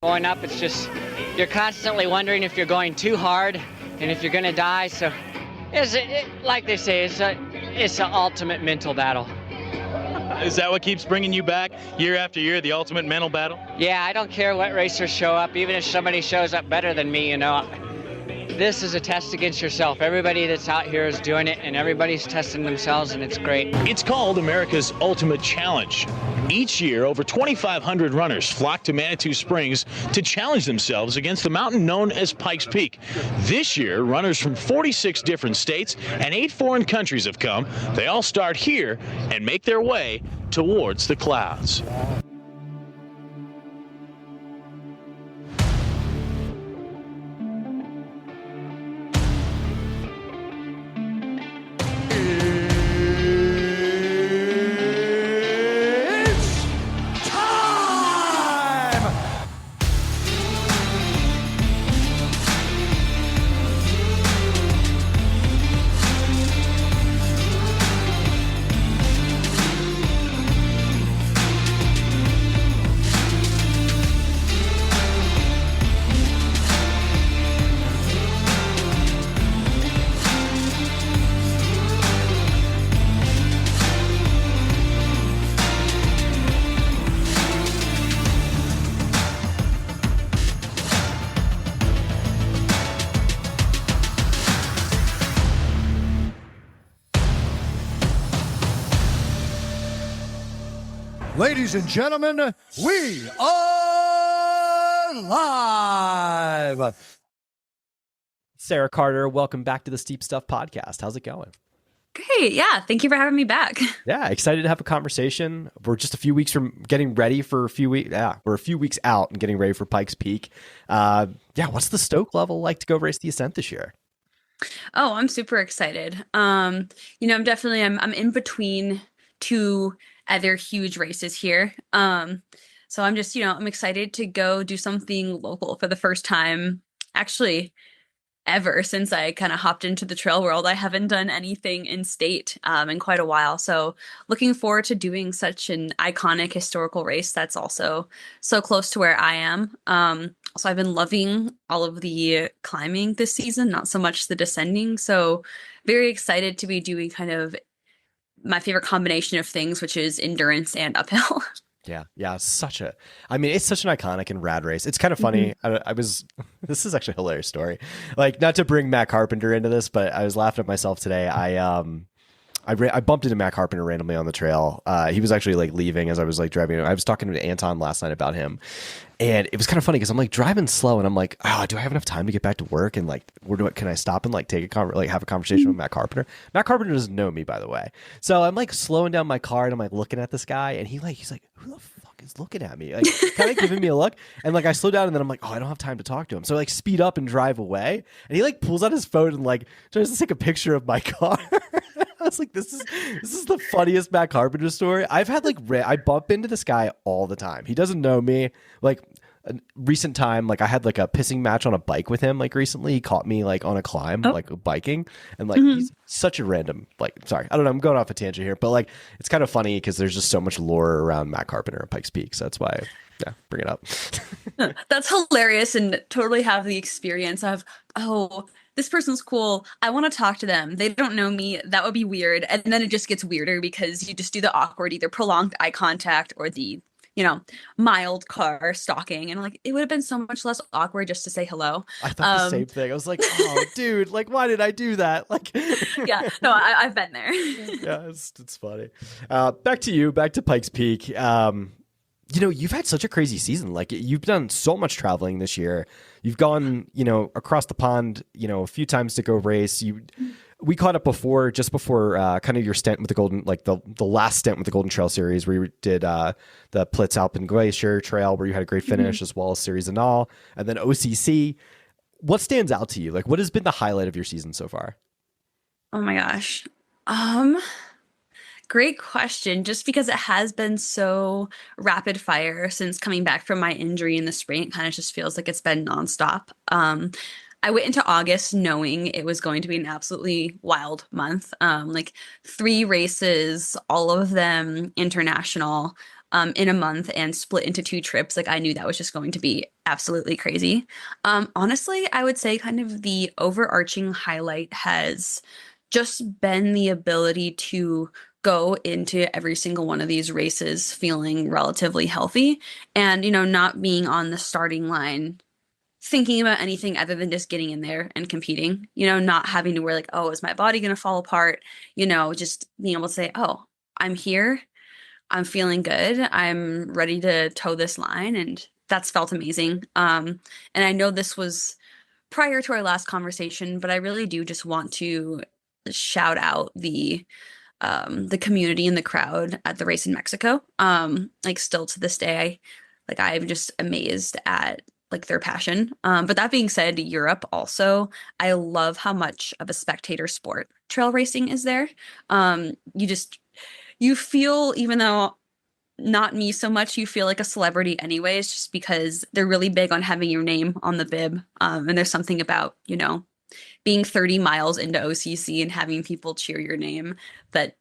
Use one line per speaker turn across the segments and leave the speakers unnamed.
Going up, it's just, you're constantly wondering if you're going too hard and if you're going to die. So, like they say, it's an ultimate mental battle.
Is that what keeps bringing you back year after year, the ultimate mental battle?
Yeah, I don't care what racers show up, even if somebody shows up better than me, This is a test against yourself. Everybody that's out here is doing it, and everybody's testing themselves, and it's great.
It's called America's Ultimate Challenge. Each year, over 2,500 runners flock to Manitou Springs to challenge themselves against the mountain known as Pikes Peak. This year, runners from 46 different states and 8 foreign countries have come. They all start here and make their way towards the clouds.
Ladies and gentlemen, we are live.
Sarah Carter, welcome back to the Steep Stuff podcast. How's it going?
Great. Yeah. Thank you for having me back.
Yeah, excited to have a conversation. We're just a few weeks from getting ready for a few weeks. Yeah, we're a few weeks out and getting ready for Pikes Peak. What's the stoke level like to go race the Ascent this year?
Oh, I'm super excited. I'm in between two other huge races here. So I'm just, I'm excited to go do something local for the first time, actually ever since I kind of hopped into the trail world. I haven't done anything in state in quite a while. So looking forward to doing such an iconic historical race that's also so close to where I am. So I've been loving all of the climbing this season, not so much the descending. So very excited to be doing kind of my favorite combination of things, which is endurance and uphill.
Yeah. It's such an iconic and rad race. It's kind of funny. This is actually a hilarious story. Like, not to bring Matt Carpenter into this, but I was laughing at myself today. I bumped into Matt Carpenter randomly on the trail. He was actually like leaving as I was like driving. I was talking to Anton last night about him, and it was kind of funny because I'm like driving slow and I'm like, oh, do I have enough time to get back to work? And like, can I stop and like have a conversation with Matt Carpenter? Matt Carpenter doesn't know me, by the way. So I'm like slowing down my car and I'm like looking at this guy, and he's like, who the fuck is looking at me? Like, kind of giving me a look. And like I slow down and then I'm like, oh, I don't have time to talk to him. So I like speed up and drive away, and he like pulls out his phone and like tries to take a picture of my car. I was like, this is the funniest Matt Carpenter story. I've had I bump into this guy all the time. He doesn't know me. Like, a recent time, like I had like a pissing match on a bike with him. Like recently, he caught me like on a climb, like biking, and like he's such a random. Like, sorry, I don't know. I'm going off a tangent here, but like it's kind of funny because there's just so much lore around Matt Carpenter and Pikes Peak. So that's why, bring it up.
That's hilarious, and totally have the experience of, oh, this person's cool. I want to talk to them. They don't know me. That would be weird. And then it just gets weirder because you just do the awkward, either prolonged eye contact or the, mild car stalking. And like, it would have been so much less awkward just to say hello.
I thought the same thing. I was like, oh, dude, like, why did I do that? Like,
yeah, no, I've been there.
Yeah, it's funny. Back to Pikes Peak. You've had such a crazy season. Like, you've done so much traveling this year. You've gone, across the pond, a few times to go race. We caught up just before kind of your stint with the Golden, like the last stint with the Golden Trail Series, where you did the Plitz Alpen Glacier Trail, where you had a great finish, as well as Series and all, and then OCC. What stands out to you? Like, what has been the highlight of your season so far?
Oh my gosh. Great question. Just because it has been so rapid fire since coming back from my injury in the spring, it kind of just feels like it's been nonstop. I went into August knowing it was going to be an absolutely wild month. Like 3 races, all of them international. in a month and split into 2 trips. Like I knew that was just going to be absolutely crazy. Honestly, I would say kind of the overarching highlight has just been the ability to go into every single one of these races feeling relatively healthy and, not being on the starting line thinking about anything other than just getting in there and competing, not having to worry like, oh, is my body going to fall apart? Just being able to say, oh, I'm here. I'm feeling good. I'm ready to toe this line. And that's felt amazing. And I know this was prior to our last conversation, but I really do just want to shout out the community and the crowd at the race in Mexico. Like still to this day, I'm just amazed at like their passion. But that being said, Europe also, I love how much of a spectator sport trail racing is there. You feel, even though not me so much, you feel like a celebrity anyways, just because they're really big on having your name on the bib. And there's something about, being 30 miles into OCC and having people cheer your name that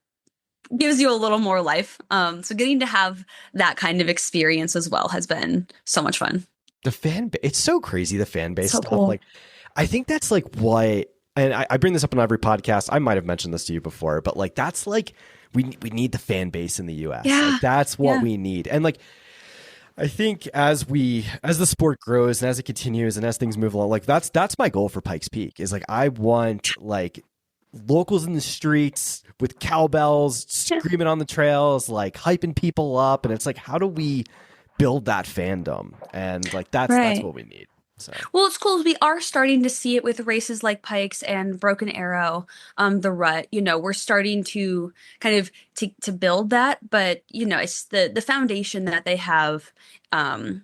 gives you a little more life. So getting to have that kind of experience as well has been so much fun.
The it's so crazy, the fan base
So
stuff.
cool.
Like, I think that's like what, and I bring this up on every podcast. I might have mentioned this to you before, but like, that's like, we need the fan base in the US.
Yeah.
Like, that's what we need. And like, I think as the sport grows and as it continues and as things move along, like that's my goal for Pikes Peak is like, I want like locals in the streets with cowbells screaming on the trails, like hyping people up. And it's like, how do we build that fandom? And like, that's what we need. So.
Well, it's cool. We are starting to see it with races like Pikes and Broken Arrow, the Rut. We're starting to kind of to build that, but it's the foundation that they have, in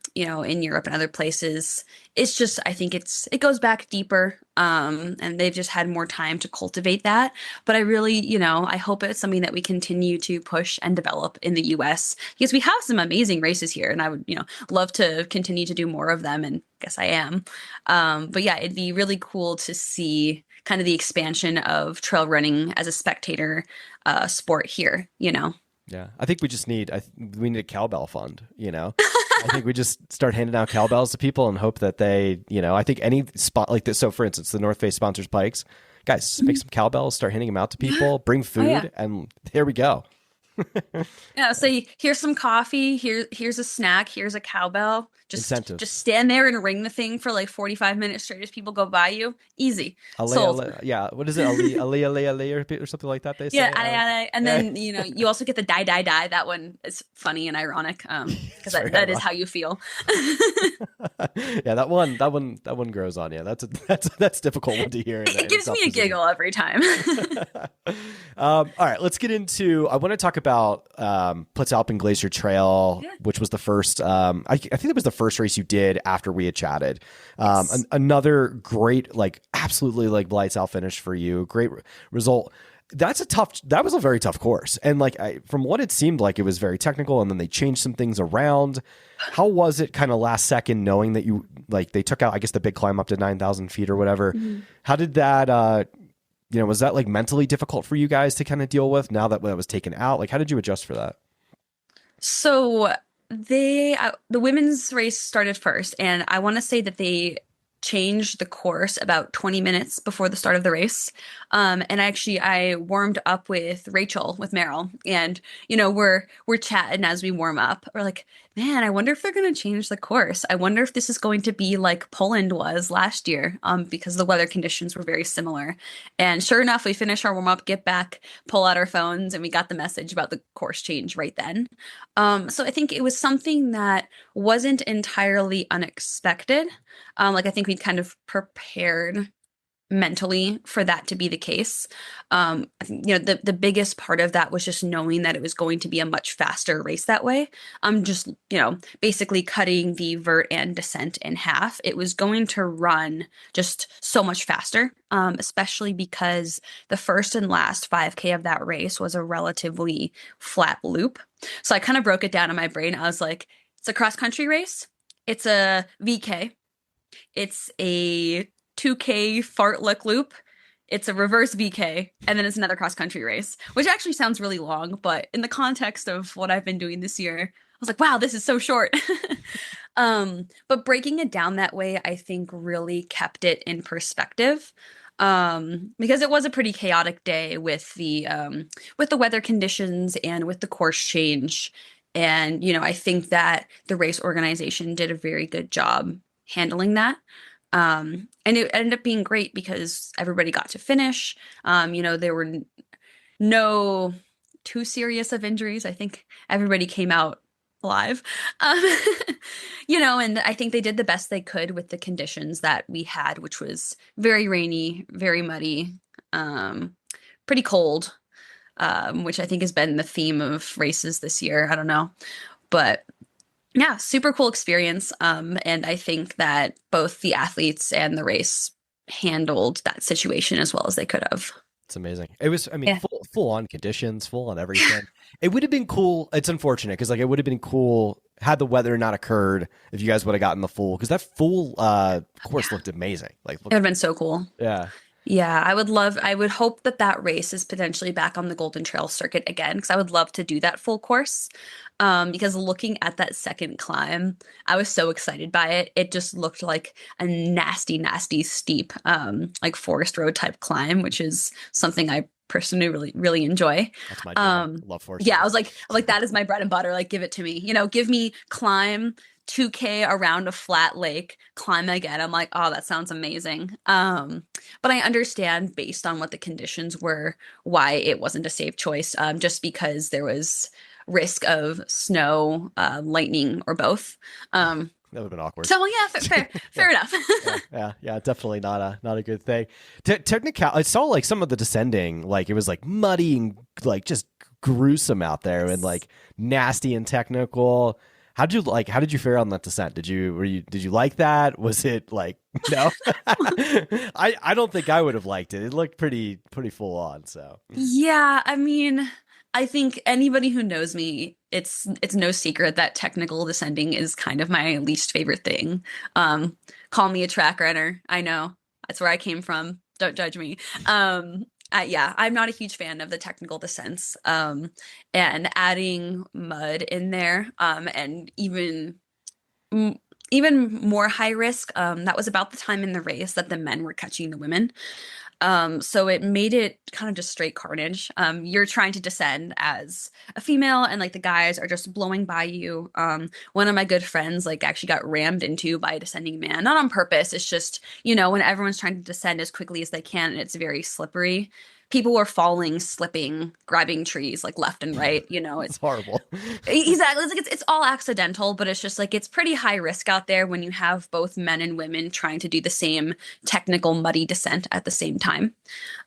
Europe and other places. It's just, I think it goes back deeper, and they've just had more time to cultivate that. But I really, I hope it's something that we continue to push and develop in the US because we have some amazing races here, and I would, love to continue to do more of them, and I guess I am. But yeah, it'd be really cool to see kind of the expansion of trail running as a spectator sport here,
Yeah, I think we just need we need a cowbell fund. I think we just start handing out cowbells to people and hope that they, I think any spot like this. So, for instance, the North Face sponsors Pikes. Guys, make some cowbells, start handing them out to people, bring food, and here we go.
Yeah, so here's some coffee, here's a snack, here's a cowbell.
Incentive.
Just stand there and ring the thing for like 45 minutes straight as people go by you. Easy. Sold.
Yeah, what is it? Ali, or something like that they say?
Yeah, and then you also get the die. That one is funny and ironic because that is how you feel.
Yeah, that one grows on you. That's a difficult one to hear.
It gives me a giggle every time.
All right, let's get into. I want to talk about Alpen Glacier Trail, which was the first. I think it was the first race you did after we had chatted. Yes. Another great, like absolutely like lights out finish for you. Great result. That was a very tough course. And like from what it seemed like, it was very technical, and then they changed some things around. How was it kind of last second knowing that you like they took out, I guess, the big climb up to 9,000 feet or whatever? Mm-hmm. How did that, was that like mentally difficult for you guys to kind of deal with now that was taken out? Like, how did you adjust for that?
So the women's race started first, and I want to say that they changed the course about 20 minutes before the start of the race. And I warmed up with Rachel, with Meryl, and we're chatting as we warm up. We're like, man, I wonder if they're going to change the course. I wonder if this is going to be like Poland was last year, because the weather conditions were very similar. And sure enough, we finish our warm up, get back, pull out our phones, and we got the message about the course change right then. So I think it was something that wasn't entirely unexpected. I think we'd kind of prepared mentally for that to be the case. I think, the biggest part of that was just knowing that it was going to be a much faster race that way. Just, basically cutting the vert and descent in half. It was going to run just so much faster, especially because the first and last 5K of that race was a relatively flat loop. So I kind of broke it down in my brain. I was like, it's a cross country race. It's a VK. It's a 2K fartlek loop. It's a reverse VK, and then it's another cross country race, which actually sounds really long, but in the context of what I've been doing this year, I was like, wow, this is so short. But breaking it down that way, I think really kept it in perspective. Because it was a pretty chaotic day with the weather conditions and with the course change. And, I think that the race organization did a very good job handling that. And it ended up being great because everybody got to finish. There were no too serious of injuries. I think everybody came out alive. Um, and I think they did the best they could with the conditions that we had, which was very rainy, very muddy, pretty cold, which I think has been the theme of races this year. I don't know. But yeah, super cool experience. And I think that both the athletes and the race handled that situation as well as they could have.
It's amazing. It was, I mean,
Yeah.
full on conditions, full on everything. It would have been cool. It's unfortunate because like it would have been cool had the weather not occurred if you guys would have gotten the full, because that full course looked amazing. Like,
It would have been so cool.
yeah.
Yeah, I would hope that that race is potentially back on the Golden Trail circuit again, because I would love to do that full course. Because looking at that second climb, I was so excited by it. It just looked like a nasty, nasty steep, like forest road type climb, which is something I personally really, really enjoy.
That's my jam. Love forest.
Yeah, I was like, that is my bread and butter. Like, give it to me. Give me climb 2K around a flat lake, climb again. I'm like, oh, that sounds amazing. But I understand based on what the conditions were, why it wasn't a safe choice. Just because there was risk of snow, lightning, or both.
That would have been awkward.
So yeah, fair enough.
Yeah, definitely not a good thing. Technical. I saw like some of the descending, like it was like muddy and like just gruesome out there and like nasty and technical. How did you fare on that descent? Did you like that? Was it like, no? I don't think I would have liked it. It looked pretty full on. So
Yeah, I mean, I think anybody who knows me, it's no secret that technical descending is kind of my least favorite thing. Call me a track runner. I know. That's where I came from. Don't judge me. Yeah, I'm not a huge fan of the technical descents. And adding mud in there, and even more high risk. That was about the time in the race that the men were catching the women. So it made it kind of just straight carnage. You're trying to descend as a female and like the guys are just blowing by you. One of my good friends like actually got rammed into by a descending man, not on purpose. It's just, when everyone's trying to descend as quickly as they can and it's very slippery. People were falling, slipping, grabbing trees like left and right.
it's horrible.
Exactly. It's like it's all accidental, but it's just like it's pretty high risk out there when you have both men and women trying to do the same technical muddy descent at the same time.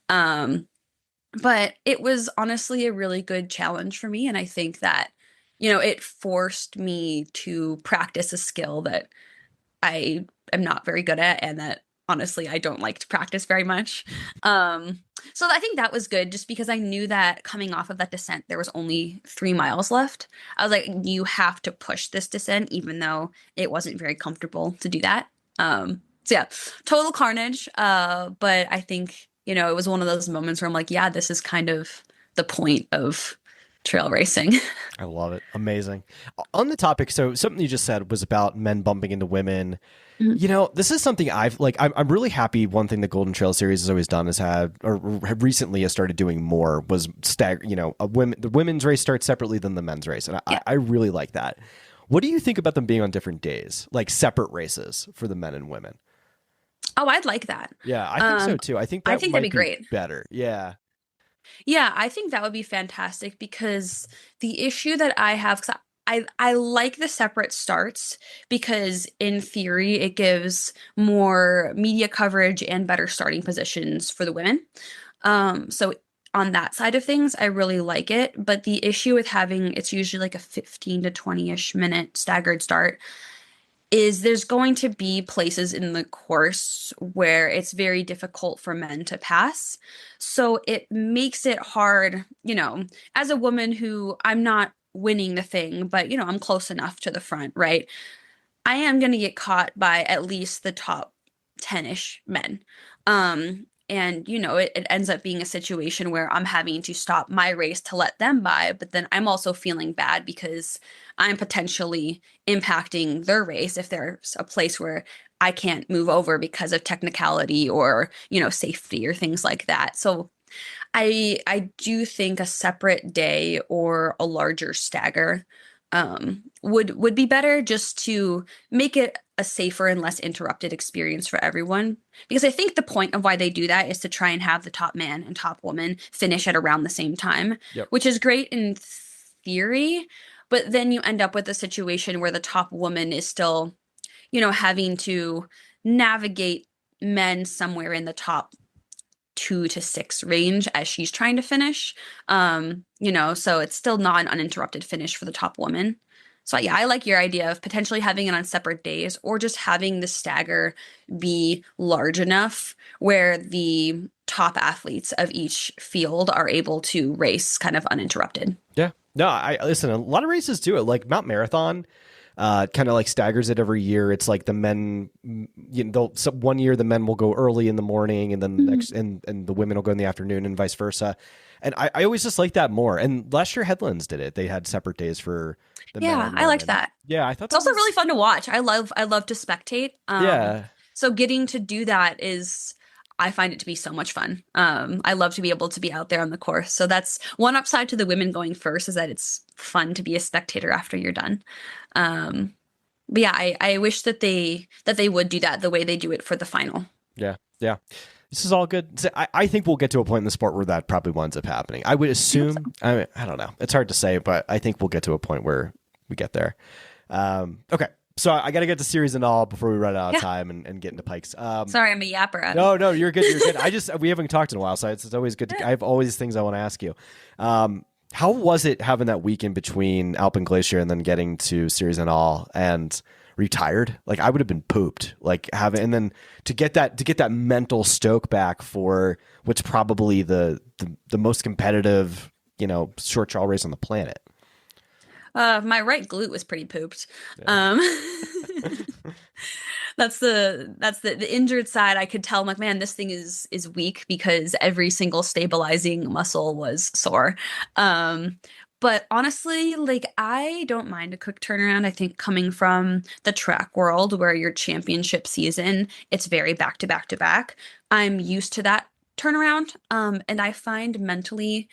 But it was honestly a really good challenge for me, and I think that it forced me to practice a skill that I am not very good at, and that honestly I don't like to practice very much. So I think that was good just because I knew that coming off of that descent, there was only 3 miles left. I was like, you have to push this descent, even though it wasn't very comfortable to do that. So yeah, total carnage. But I think, it was one of those moments where I'm like, yeah, this is kind of the point of trail racing.
I love it. Amazing. On the topic, so something you just said was about men bumping into women. This is something I'm really happy. One thing the Golden Trail Series has always done is have recently started doing more was the women's race starts separately than the men's race. And I really like that. What do you think about them being on different days, like separate races for the men and women?
Oh, I'd like that.
Yeah, I think so too. I think that'd
be great.
Better. Yeah.
Yeah, I think that would be fantastic because the issue that I have, 'cause I like the separate starts because in theory it gives more media coverage and better starting positions for the women. So on that side of things, I really like it. But the issue with having it's usually like a 15 to 20-ish minute staggered start is there's going to be places in the course where it's very difficult for men to pass. So it makes it hard, as a woman who I'm not winning the thing, but I'm close enough to the front, right? I am going to get caught by at least the top 10-ish men. And, it ends up being a situation where I'm having to stop my race to let them by, but then I'm also feeling bad because I'm potentially impacting their race if there's a place where I can't move over because of technicality or, safety or things like that. So I do think a separate day or a larger stagger would be better, just to make it a safer and less interrupted experience for everyone. Because I think the point of why they do that is to try and have the top man and top woman finish at around the same time,
Yep.
which is great in theory, but then you end up with a situation where the top woman is still, having to navigate men somewhere in the top 2 to 6 range as she's trying to finish. So it's still not an uninterrupted finish for the top woman. So yeah, I like your idea of potentially having it on separate days, or just having the stagger be large enough where the top athletes of each field are able to race kind of uninterrupted.
Yeah. No, I listen, a lot of races do it. Like Mount Marathon, kind of like staggers it every year. It's like the men, one year the men will go early in the morning, and then the next, and the women will go in the afternoon, and vice versa. And I always just like that more. And last year Headlands did it. They had separate days for the men and
I liked
women.
that.
Yeah, I thought
It's also really fun to watch. I love to spectate.
Yeah.
So getting to do that I find it to be so much fun. I love to be able to be out there on the course. So that's one upside to the women going first, is that it's fun to be a spectator after you're done. But yeah, I wish that they would do that the way they do it for the final.
Yeah. Yeah. This is all good. So I think we'll get to a point in the sport where that probably winds up happening. I would assume. I don't know. It's hard to say, but I think we'll get to a point where we get there. Okay. So I got to get to series and all before we run out of time and get into Pikes.
Sorry, I'm a yapper. Adam.
No, you're good. You're good. We haven't talked in a while, so it's always good. I have always things I want to ask you. How was it having that week in between Alpen Glacier and then getting to series and all and retired? Like, I would have been pooped. Like, and then to get that mental stoke back for what's probably the most competitive, short trail race on the planet.
My right glute was pretty pooped. Yeah. That's the injured side. I could tell, I'm like, man, this thing is weak because every single stabilizing muscle was sore. But honestly, like, I don't mind a quick turnaround. I think coming from the track world where your championship season, it's very back to back to back. I'm used to that turnaround. And I find mentally,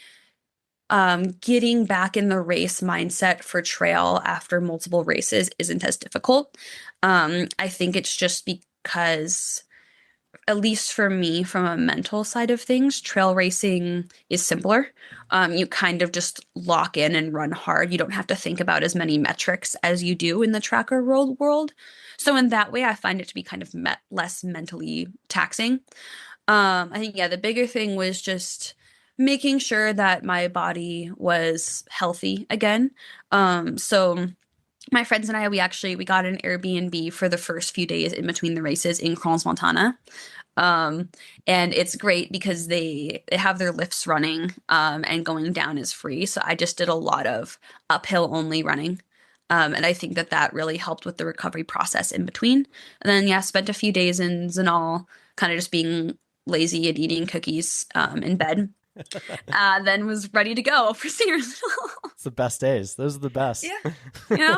getting back in the race mindset for trail after multiple races isn't as difficult. I think it's just because, at least for me, from a mental side of things, trail racing is simpler. You kind of just lock in and run hard. You don't have to think about as many metrics as you do in the tracker world. So in that way, I find it to be kind of less mentally taxing. I think, the bigger thing was just making sure that my body was healthy again. So my friends and I, we got an Airbnb for the first few days in between the races in Crans-Montana. And it's great because they have their lifts running, and going down is free. So I just did a lot of uphill only running. And I think that really helped with the recovery process in between. And then, spent a few days in Zinal kind of just being lazy and eating cookies in bed. Then was ready to go for seniors.
It's the best days. Those are the best.
Yeah.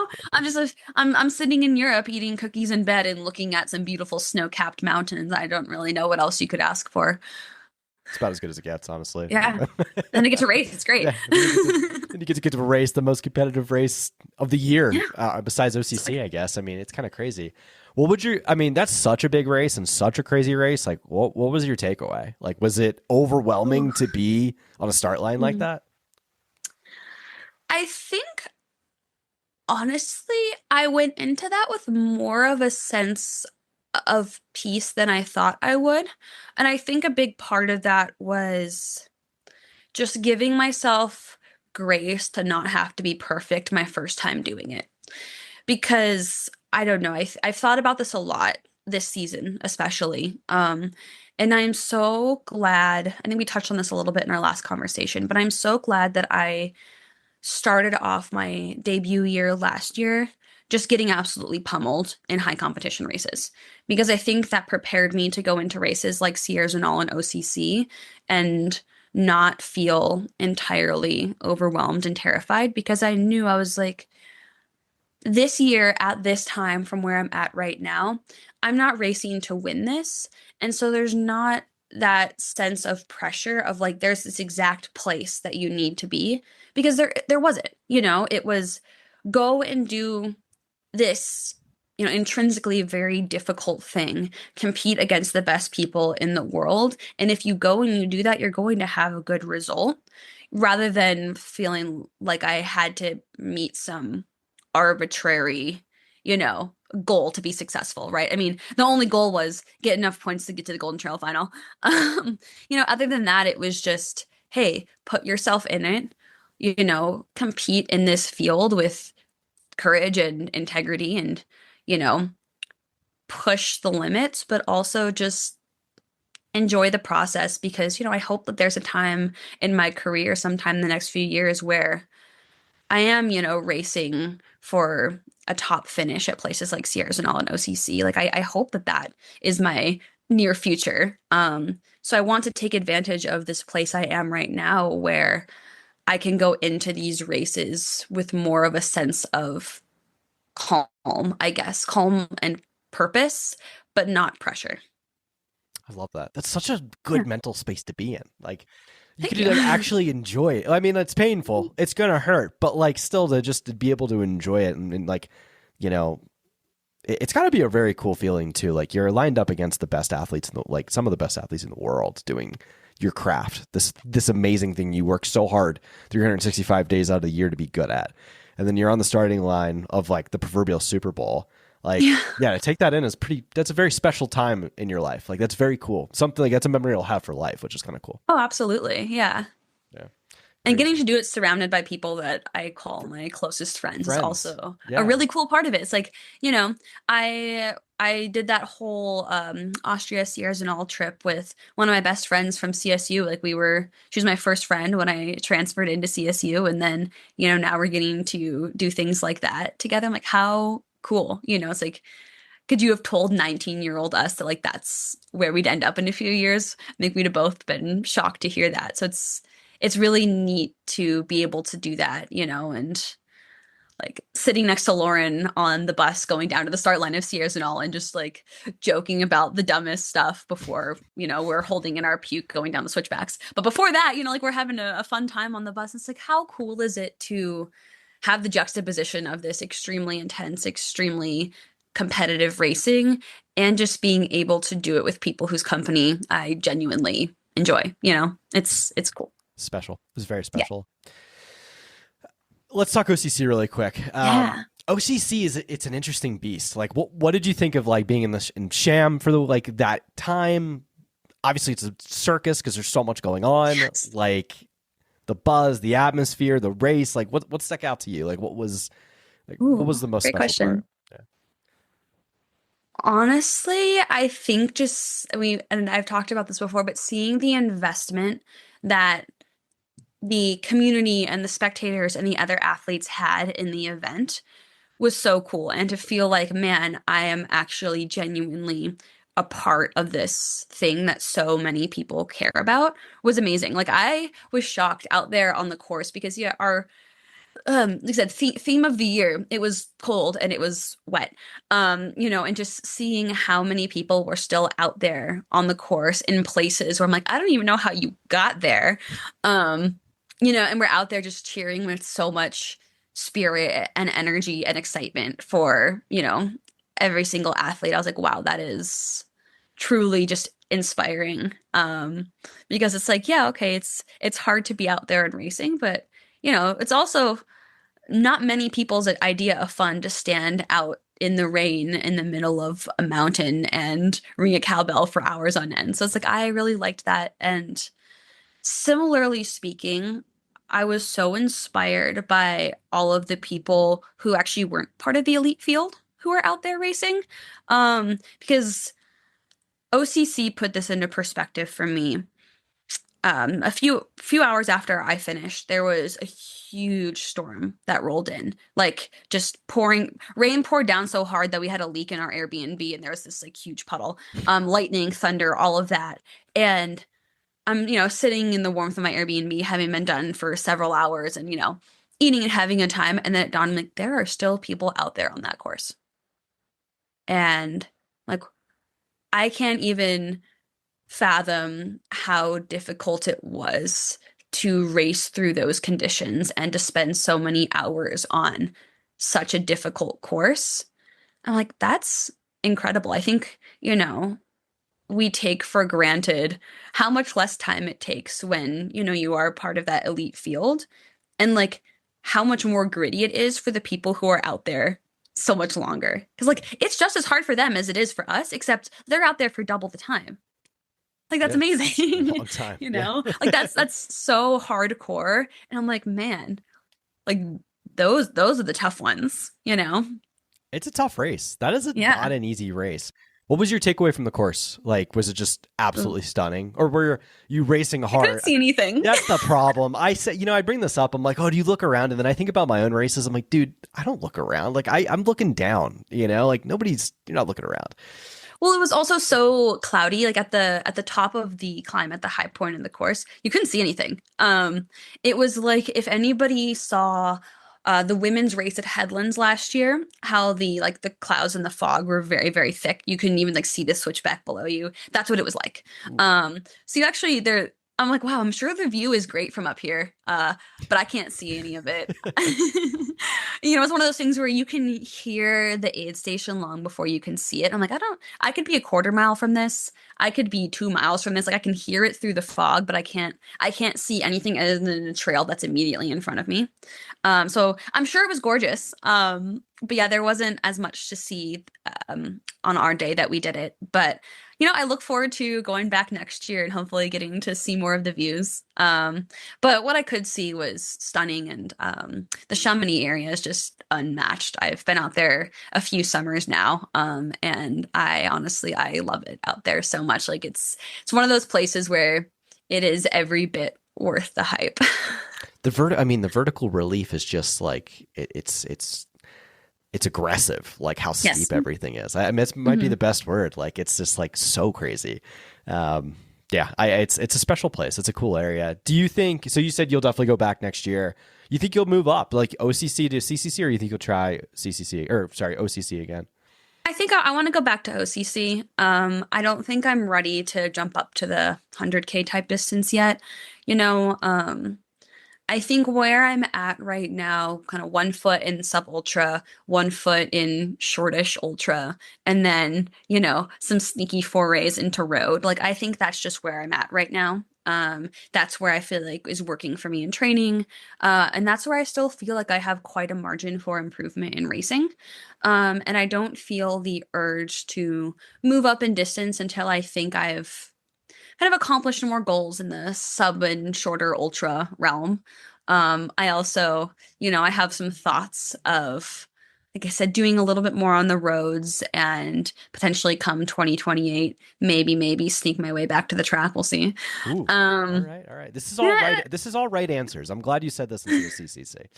I'm sitting in Europe eating cookies in bed and looking at some beautiful snow-capped mountains. I don't really know what else you could ask for.
It's about as good as it gets, honestly.
Yeah. Then I get to race. It's great.
Yeah. Then you get to race the most competitive race of the year, besides OCC, I guess. I mean, it's kind of crazy. That's such a big race and such a crazy race. Like, what was your takeaway? Like, was it overwhelming to be on a start line like that?
I think, honestly, I went into that with more of a sense of peace than I thought I would. And I think a big part of that was just giving myself grace to not have to be perfect my first time doing it. Because I don't know, I've thought about this a lot this season, especially. And I'm so glad, I think we touched on this a little bit in our last conversation, but I'm so glad that I started off my debut year last year just getting absolutely pummeled in high competition races, because I think that prepared me to go into races like Sierra Zonal and OCC and not feel entirely overwhelmed and terrified, because I knew I was like, this year at this time from where I'm at right now, I'm not racing to win this. And so there's not that sense of pressure of like there's this exact place that you need to be, because there wasn't, it was go and do this, intrinsically very difficult thing, compete against the best people in the world. And if you go and you do that, you're going to have a good result, rather than feeling like I had to meet some arbitrary, goal to be successful, right? I mean, the only goal was get enough points to get to the Golden Trail final. Other than that, it was just, hey, put yourself in it, compete in this field with courage and integrity and, push the limits, but also just enjoy the process, because, I hope that there's a time in my career sometime in the next few years where I am, racing for a top finish at places like Sierra Zonal and OCC. Like, I hope that is my near future. So I want to take advantage of this place I am right now, where I can go into these races with more of a sense of calm, I guess, calm and purpose, but not pressure.
I love that. That's such a good mental space to be in. Like, you
Thank
could
you.
like actually enjoy it. I mean, it's painful. It's gonna hurt, but like still to just be able to enjoy it and like, it's got to be a very cool feeling too. Like you're lined up against the best athletes like some of the best athletes in the world doing your craft. This amazing thing you work so hard 365 days out of the year to be good at. And then you're on the starting line of like the proverbial Super Bowl. Like, yeah, to take that in that's a very special time in your life. Like, that's very cool. Something like that's a memory you'll have for life, which is kind of cool.
Oh, absolutely. Yeah.
Yeah.
And getting to do it surrounded by people that I call my closest friends is also
Yeah.
a really cool part of it. It's like, I did that whole Austria Sierra Zonal trip with one of my best friends from CSU. Like she was my first friend when I transferred into CSU. And then, now we're getting to do things like that together. I'm like, how cool, it's like, could you have told 19-year-old us that like that's where we'd end up in a few years? I think we'd have both been shocked to hear that. So it's really neat to be able to do that, and like sitting next to Lauren on the bus going down to the start line of Sierra Zonal and just like joking about the dumbest stuff before, we're holding in our puke going down the switchbacks. But before that, like we're having a fun time on the bus. It's like, how cool is it to have the juxtaposition of this extremely intense, extremely competitive racing and just being able to do it with people whose company I genuinely enjoy. It's cool.
Special. It was very special. Yeah. Let's talk OCC really quick. OCC it's an interesting beast. Like, what did you think of like being in Sham for that time? Obviously, it's a circus because there's so much going on. Yes. Like the buzz, the atmosphere, the race. Like, what stuck out to you? Like, what was the most
great
special
question.
part? Yeah.
Honestly, I think and I've talked about this before, but seeing the investment that the community and the spectators and the other athletes had in the event was so cool. And to feel like, man, I am actually genuinely a part of this thing that so many people care about was amazing. Like, I was shocked out there on the course because our like I said, theme of the year, it was cold and it was wet, and just seeing how many people were still out there on the course in places where I'm like, I don't even know how you got there. And we're out there just cheering with so much spirit and energy and excitement for, every single athlete. I was like, wow, that is truly just inspiring. Because it's like, yeah, okay, it's hard to be out there and racing, but it's also not many people's idea of fun to stand out in the rain in the middle of a mountain and ring a cowbell for hours on end. So it's like, I really liked that. And similarly speaking, I was so inspired by all of the people who actually weren't part of the elite field who are out there racing. Because OCC put this into perspective for me. a few hours after I finished, there was a huge storm that rolled in, like just pouring rain poured down so hard that we had a leak in our Airbnb, and there was this like huge puddle, lightning, thunder, all of that. And I'm, sitting in the warmth of my Airbnb, having been done for several hours, and eating and having a time. And then it dawned on me, like, there are still people out there on that course, and like I can't even fathom how difficult it was to race through those conditions and to spend so many hours on such a difficult course. I'm like, that's incredible. I think, we take for granted how much less time it takes when, you are part of that elite field, and like how much more gritty it is for the people who are out there so much longer. Because like it's just as hard for them as it is for us, except they're out there for double the time. Like that's amazing.
Long time.
Like that's so hardcore. And I'm like, man, like those are the tough ones,
It's a tough race. That is
Yeah.
not an easy race. What was your takeaway from the course? Like, was it just absolutely stunning, or were you racing
I
hard?
couldn't see anything.
That's the problem. I said, I bring this up. I'm like, oh, do you look around? And then I think about my own races. I'm like, dude, I don't look around. Like I'm looking down, like you're not looking around.
Well, it was also so cloudy, like at the top of the climb, at the high point in the course, you couldn't see anything. It was like if anybody saw the women's race at Headlands last year, how the clouds and the fog were very, very thick. You couldn't even see the switchback below you. That's what it was like. So you actually I'm like, wow, I'm sure the view is great from up here, but I can't see any of it. It's one of those things where you can hear the aid station long before you can see it. I'm like, I could be a quarter mile from this. I could be 2 miles from this. Like I can hear it through the fog, but I can't see anything other than the trail that's immediately in front of me. So I'm sure it was gorgeous. But yeah, there wasn't as much to see on our day that we did it. But I look forward to going back next year and hopefully getting to see more of the views. But what I could see was stunning, and the Chamonix area is just unmatched. I've been out there a few summers now, and I love it out there so much. Like it's one of those places where it is every bit worth the hype.
The vertical relief is just like it's aggressive, like how steep everything is. I mean, it might be the best word. Like it's just like so crazy. It's a special place. It's a cool area. Do you think? So you said you'll definitely go back next year. You think you'll move up like OCC to CCC, or you think you'll try OCC again?
I think I want to go back to OCC. I don't think I'm ready to jump up to the 100K type distance yet. I think where I'm at right now, kind of 1 foot in sub ultra, 1 foot in shortish ultra, and then, some sneaky forays into road. Like, I think that's just where I'm at right now. That's where I feel like is working for me in training. And that's where I still feel like I have quite a margin for improvement in racing. And I don't feel the urge to move up in distance until I think I've kind of accomplished more goals in the sub and shorter ultra realm. I also, I have some thoughts of, like I said, doing a little bit more on the roads, and potentially come 2028, maybe sneak my way back to the track. We'll see.
Ooh, all right. This is all right. This is all right answers. I'm glad you said this into the CCC.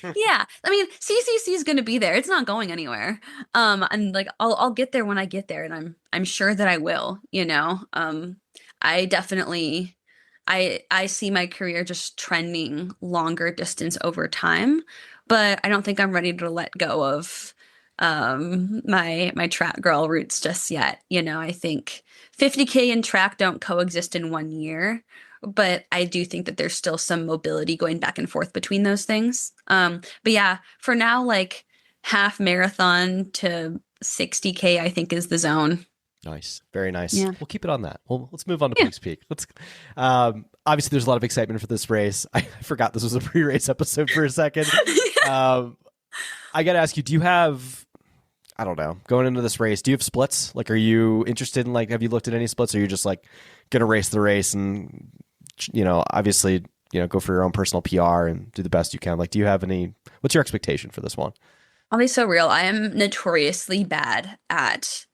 Yeah. I mean, CCC is going to be there. It's not going anywhere. And like, I'll get there when I get there, and I'm sure that I will, I definitely, I see my career just trending longer distance over time, but I don't think I'm ready to let go of my track girl roots just yet. I think 50K and track don't coexist in 1 year, but I do think that there's still some mobility going back and forth between those things. But yeah, for now, like half marathon to 60K, I think is the zone.
Nice. Very nice.
Yeah.
We'll keep it on that. Let's move on to Pikes Peak. Obviously there's a lot of excitement for this race. I forgot this was a pre-race episode for a second. I got to ask you, do you have, I don't know, going into this race, do you have splits? Like, are you interested in, have you looked at any splits, or are you just like going to race the race and, obviously, go for your own personal PR and do the best you can? Like, do you have what's your expectation for this one?
I'll be so real. I am notoriously bad at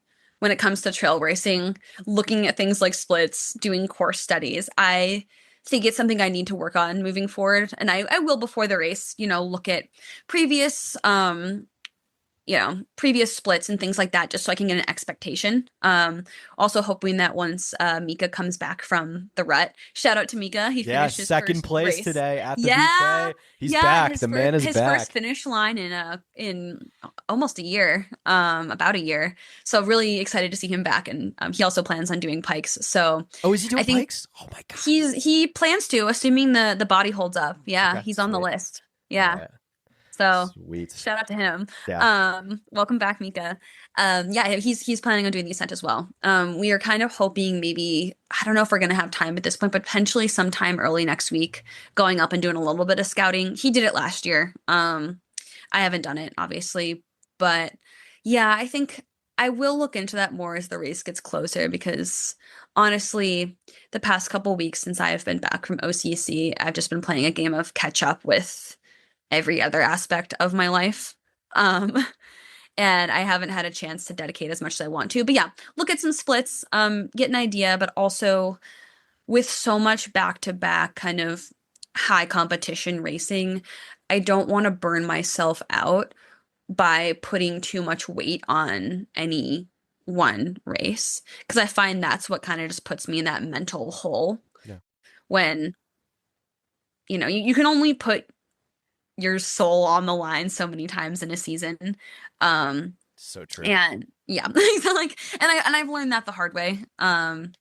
when it comes to trail racing, looking at things like splits, doing course studies. I think it's something I need to work on moving forward. And I will before the race, look at previous previous splits and things like that, just so I can get an expectation. Also hoping that once Mika comes back from the rut, shout out to Mika. He finished his
second
first
place
race
today at the
yeah,
VK. He's back. The man is
his
back.
first finish line in almost a year, about a year. So really excited to see him back, and he also plans on doing pikes. So
is he doing pikes? Oh my god,
he plans to, assuming the body holds up. Yeah,
okay,
he's on the list.
Yeah.
Yeah. So
sweet.
Shout out to him.
Yeah.
Welcome back, Mika. Yeah, he's planning on doing the Ascent as well. We are kind of hoping maybe, I don't know if we're gonna have time at this point, but potentially sometime early next week, going up and doing a little bit of scouting. He did it last year. I haven't done it, obviously, but yeah, I think I will look into that more as the race gets closer, because honestly, the past couple weeks since I have been back from OCC, I've just been playing a game of catch up with every other aspect of my life. And I haven't had a chance to dedicate as much as I want to. But yeah, look at some splits, get an idea, but also with so much back-to-back kind of high competition racing, I don't want to burn myself out by putting too much weight on any one race, because I find that's what kind of just puts me in that mental hole.
Yeah.
When, you can only put your soul on the line so many times in a season.
So true.
And yeah, I've learned that the hard way. And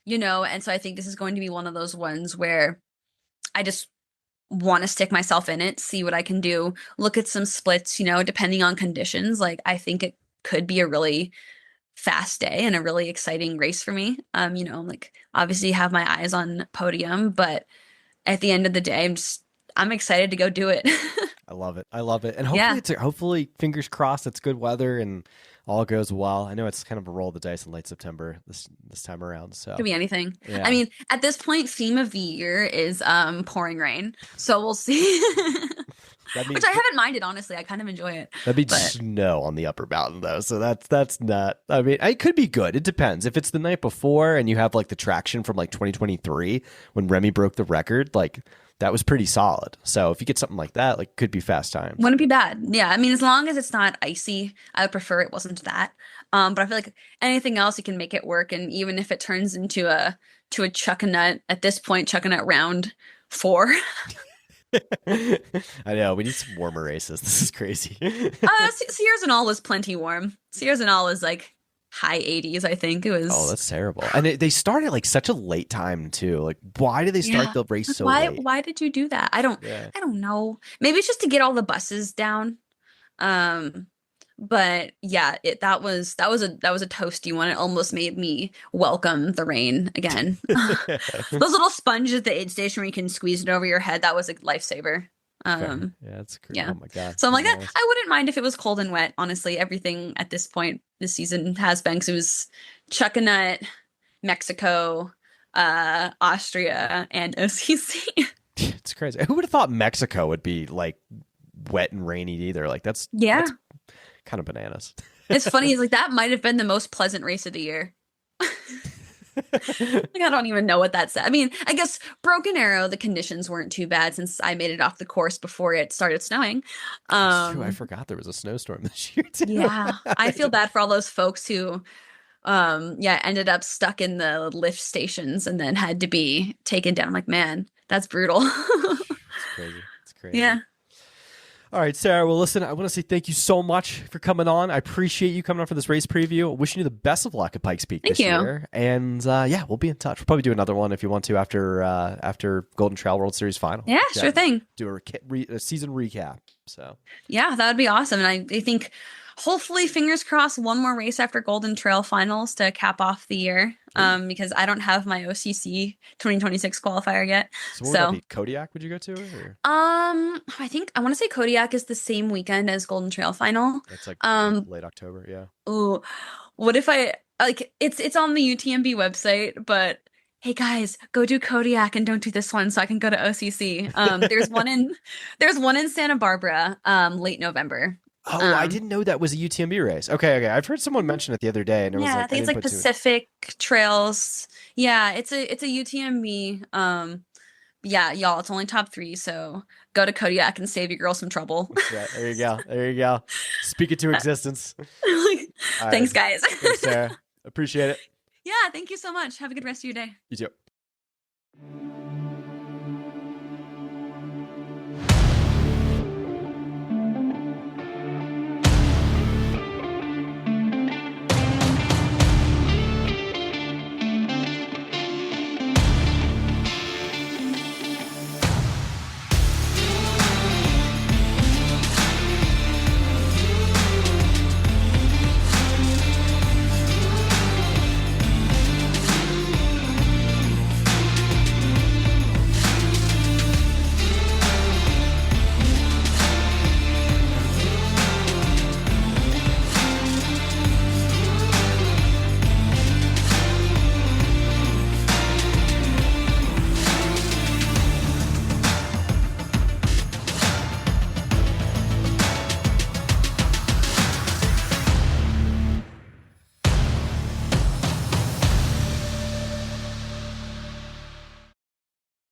so I think this is going to be one of those ones where I just want to stick myself in it, see what I can do, look at some splits, depending on conditions. Like, I think it could be a really fast day and a really exciting race for me. Obviously have my eyes on podium, but at the end of the day, I'm excited to go do it.
I love it. And hopefully fingers crossed it's good weather and all goes well. I know it's kind of a roll of the dice in late September this time around. So
could be anything.
Yeah.
I mean, at this point, theme of the year is pouring rain. So we'll see. Which I haven't minded, honestly. I kind of enjoy it.
That'd be snow on the upper mountain, though. So that's not. I mean, it could be good. It depends. If it's the night before and you have like the traction from like 2023 when Remy broke the record, like that was pretty solid. So if you get something like that, like could be fast times.
Wouldn't be bad. Yeah, I mean, as long as it's not icy, I would prefer it wasn't that. But I feel like anything else, you can make it work. And even if it turns into a chuck-a-nut, at this point, chuck-a-nut round 4.
I know, we need some warmer races. This is crazy.
Sierras and all was plenty warm. Sierras and all was like high 80s, I think it was.
Oh, that's terrible. And they started like such a late time too. Like, why did they start the race so late?
Why did you do that? I don't know. Maybe it's just to get all the buses down. But yeah, that was a toasty one. It almost made me welcome the rain again. Those little sponges at the aid station where you can squeeze it over your head, that was a lifesaver.
Yeah, that's crazy.
Yeah.
Oh my god.
So I'm like, I wouldn't mind if it was cold and wet. Honestly, everything at this point this season has been, because it was Chuck-a-Nut, Mexico, Austria, and OCC.
It's crazy. Who would have thought Mexico would be like wet and rainy either? Like that's kind of bananas.
It's funny. It's like that might have been the most pleasant race of the year. Like, I don't even know what that said. I mean, I guess Broken Arrow, the conditions weren't too bad since I made it off the course before it started snowing.
That's true. I forgot there was a snowstorm this year too.
Yeah, I feel bad for all those folks who ended up stuck in the lift stations and then had to be taken down. I'm like, man, that's brutal.
It's crazy.
Yeah.
All right, Sarah. Well, listen, I want to say thank you so much for coming on. I appreciate you coming on for this race preview. Wishing you the best of luck at Pikes Peak this year. And we'll be in touch. We'll probably do another one if you want to after Golden Trail World Series final.
Yeah, sure thing.
Do a season recap. So
yeah, that would be awesome. And I think hopefully, fingers crossed, one more race after Golden Trail finals to cap off the year. Because I don't have my OCC 2026 qualifier yet.
So what would that be? Kodiak, would you go to? Or?
I think I want to say Kodiak is the same weekend as Golden Trail final.
It's like late October, yeah.
Ooh, what if I it's on the UTMB website, but hey guys, go do Kodiak and don't do this one so I can go to OCC. There's one in Santa Barbara, late November.
Oh, I didn't know that was a UTMB race. Okay. I've heard someone mention it the other day, and it was
Yeah,
like
I think it's
didn't
like
put two-
Pacific Trails. Yeah, it's a UTMB. Yeah, y'all, it's only top 3, so go to Kodiak and save your girl some trouble.
Yeah, there you go. There you go. Speak it to existence. All
Thanks,
right.
guys.
Thanks, Sarah. Appreciate it.
Yeah, thank you so much. Have a good rest of your day.
You too.